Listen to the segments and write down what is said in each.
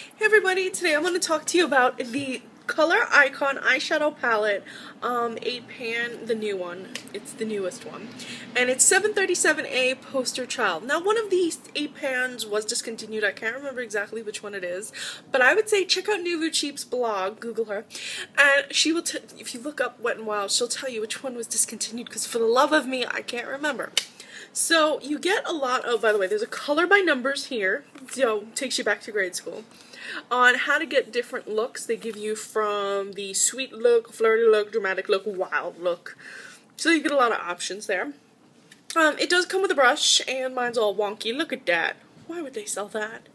Hey everybody, today I'm going to talk to you about the ColorIcon eyeshadow palette 8 pan, the new one. It's the newest one. And it's 737A Poster Child. Now one of these 8 pans was discontinued. I can't remember exactly which one it is. But I would say check out Nuvu Cheap's blog, Google her. And she will, if you look up Wet n Wild, she'll tell you which one was discontinued because for the love of me, I can't remember. So you get a lot of, by the way, there's a color by numbers here, so takes you back to grade school, on how to get different looks. They give you from the sweet look, flirty look, dramatic look, wild look. So you get a lot of options there. It does come with a brush, and mine's all wonky. Look at that. Why would they sell that?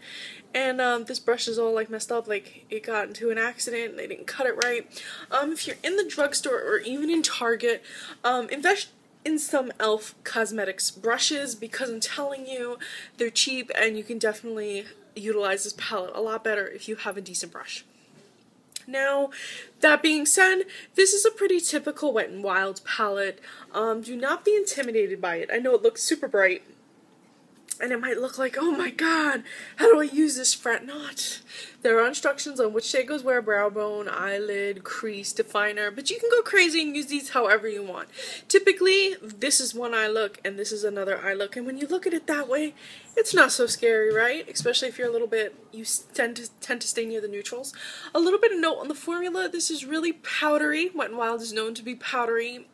And this brush is all like messed up, like it got into an accident, they didn't cut it right. If you're in the drugstore or even in Target, invest in some e.l.f. Cosmetics brushes because I'm telling you, they're cheap and you can definitely utilize this palette a lot better if you have a decent brush. Now, that being said, this is a pretty typical Wet n Wild palette. Do not be intimidated by it. I know it looks super bright, and it might look like, oh my god, how do I use this? Fret not. There are instructions on which shade goes where: brow bone, eyelid, crease, definer, but you can go crazy and use these however you want. Typically, this is one eye look and this is another eye look, and when you look at it that way, it's not so scary, right? Especially if you're a little bit, you tend to stay near the neutrals. A little bit of note on the formula: this is really powdery. Wet n Wild is known to be powdery.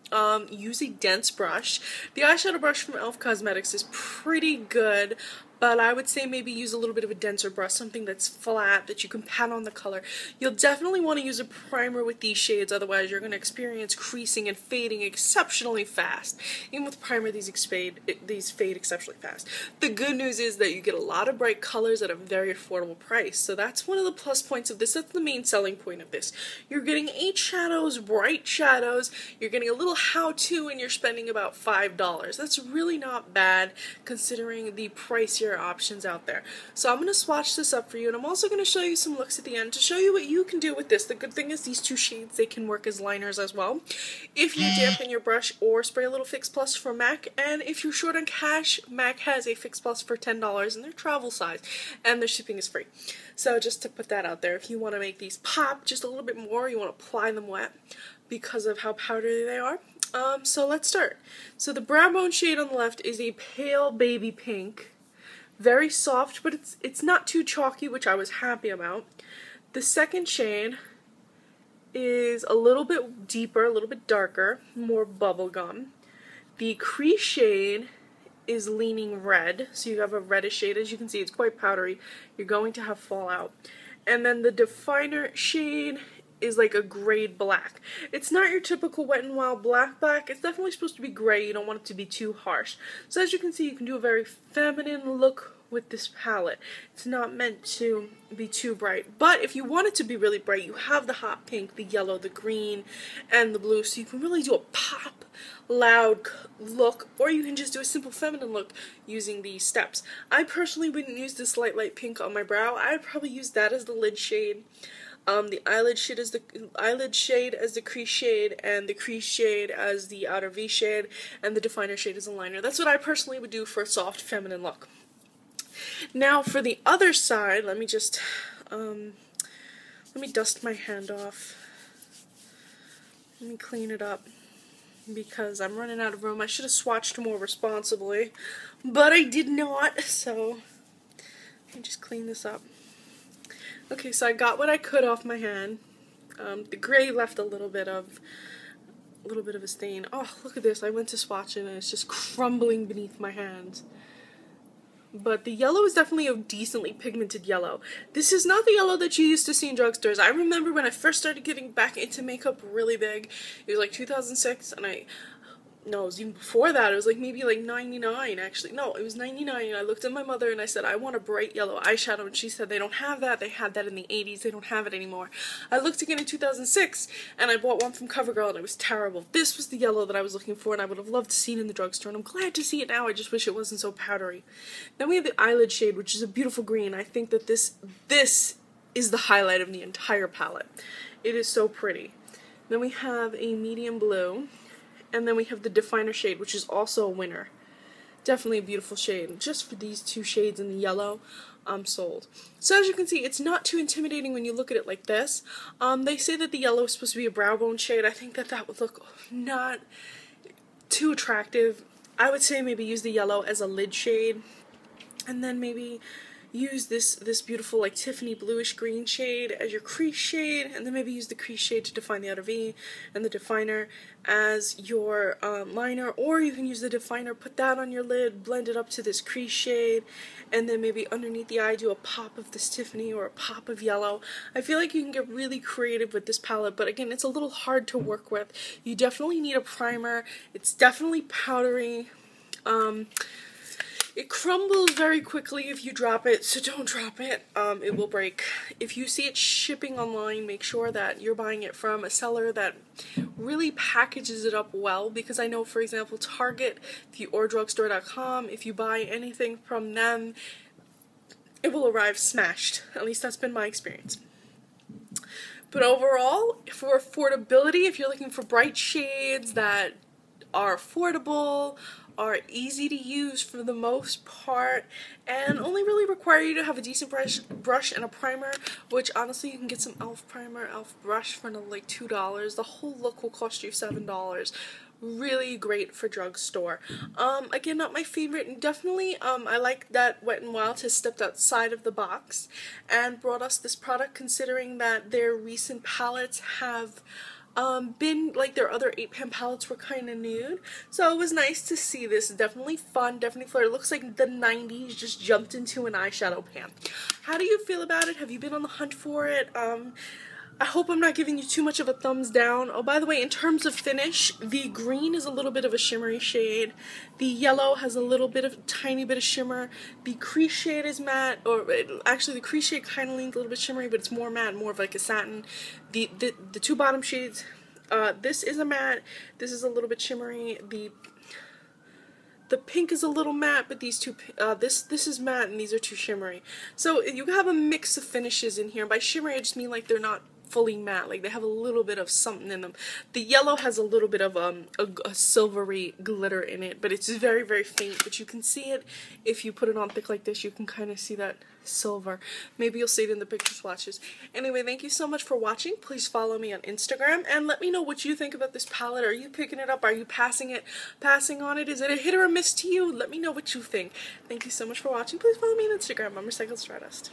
Use a dense brush. The eyeshadow brush from e.l.f. Cosmetics is pretty good, but I would say maybe use a little bit of a denser brush, something that's flat, that you can pat on the color. You'll definitely want to use a primer with these shades, otherwise you're going to experience creasing and fading exceptionally fast. Even with primer, these fade exceptionally fast. The good news is that you get a lot of bright colors at a very affordable price, so that's one of the plus points of this. That's the main selling point of this. You're getting 8 shadows, bright shadows, you're getting a little how-to, and you're spending about $5. That's really not bad considering the pricier options out there. So I'm going to swatch this up for you, and I'm also going to show you some looks at the end to show you what you can do with this. The good thing is these 2 shades, they can work as liners as well if you dampen your brush or spray a little Fix Plus for MAC. And if you're short on cash, MAC has a Fix Plus for $10 and they're travel size, and their shipping is free. So just to put that out there, if you want to make these pop just a little bit more, you want to apply them wet because of how powdery they are. So let's start. So the brow bone shade on the left is a pale baby pink. Very soft, but it's not too chalky, which I was happy about. The second shade is a little bit deeper, a little bit darker, more bubblegum. The crease shade is leaning red, so you have a reddish shade. As you can see, it's quite powdery. You're going to have fallout. And then the definer shade is like a grayed black. It's not your typical Wet n Wild black. It's definitely supposed to be gray. You don't want it to be too harsh. So as you can see, you can do a very feminine look with this palette. It's not meant to be too bright, but if you want it to be really bright, you have the hot pink, the yellow, the green, and the blue, so you can really do a pop, loud look, or you can just do a simple feminine look using these steps. I personally wouldn't use this light pink on my brow. I'd probably use that as the lid shade. The eyelid shade as the crease shade, and the crease shade as the outer V shade, and the definer shade as a liner. That's what I personally would do for a soft, feminine look. Now for the other side, let me just, let me dust my hand off. Let me clean it up because I'm running out of room. I should have swatched more responsibly, but I did not, so let me just clean this up. Okay, so I got what I could off my hand. The gray left a little bit of a stain. Oh, look at this. I went to swatch it and it's just crumbling beneath my hands. But the yellow is definitely a decently pigmented yellow. This is not the yellow that you used to see in drugstores. I remember when I first started getting back into makeup really big, it was like 2006, and no, it was even before that. It was like maybe like 99 actually. No, it was 99, and I looked at my mother and I said, I want a bright yellow eyeshadow, and she said they don't have that. They had that in the 80s. They don't have it anymore. I looked again in 2006 and I bought one from CoverGirl and it was terrible. This was the yellow that I was looking for, and I would have loved to see it in the drugstore, and I'm glad to see it now. I just wish it wasn't so powdery. Then we have the eyelid shade, which is a beautiful green. I think that this is the highlight of the entire palette. It is so pretty. Then we have a medium blue. And then we have the definer shade, which is also a winner. Definitely a beautiful shade. Just for these two shades in the yellow, I'm sold. So as you can see, it's not too intimidating when you look at it like this. They say that the yellow is supposed to be a brow bone shade. I think that that would look not too attractive. I would say maybe use the yellow as a lid shade, and then maybe use this beautiful like Tiffany bluish green shade as your crease shade, and then maybe use the crease shade to define the outer V, and the definer as your liner, or you can use the definer, put that on your lid, blend it up to this crease shade, and then maybe underneath the eye do a pop of this Tiffany or a pop of yellow. I feel like you can get really creative with this palette, but again, it's a little hard to work with. You definitely need a primer. It's definitely powdery. It crumbles very quickly if you drop it, so don't drop it. It will break. If you see it shipping online, make sure that you're buying it from a seller that really packages it up well, because I know, for example, Target or drugstore.com, if you buy anything from them, it will arrive smashed. At least that's been my experience. But overall, for affordability, if you're looking for bright shades that are affordable, are easy to use for the most part, and only really require you to have a decent brush and a primer, which honestly you can get some e.l.f. primer, e.l.f. brush for like $2. The whole look will cost you $7. Really great for drugstore. Again, not my favorite, and definitely I like that Wet n Wild has stepped outside of the box and brought us this product, considering that their recent palettes have been like their other 8-pan palettes were kind of nude. So it was nice to see this. Definitely fun, definitely flirty. It looks like the 90s just jumped into an eyeshadow pan. How do you feel about it? Have you been on the hunt for it? I hope I'm not giving you too much of a thumbs down. Oh, by the way, in terms of finish, the green is a little bit of a shimmery shade. The yellow has a little bit of, tiny bit of shimmer. The crease shade is matte, or actually the crease shade kind of leans a little bit shimmery, but it's more matte, more of like a satin. The two bottom shades, this is a matte, this is a little bit shimmery. The pink is a little matte, but these two, this is matte and these are too shimmery. So you have a mix of finishes in here. By shimmery, I just mean like they're not fully matte, like they have a little bit of something in them. The yellow has a little bit of a silvery glitter in it, but it's very, very faint, but you can see it if you put it on thick like this. You can kind of see that silver. Maybe you'll see it in the picture swatches. Anyway, thank you so much for watching. Please follow me on Instagram and let me know what you think about this palette. Are you picking it up? Are you passing on it? Is it a hit or a miss to you? Let me know what you think. Thank you so much for watching. Please follow me on Instagram. I'm Recycled Stardust.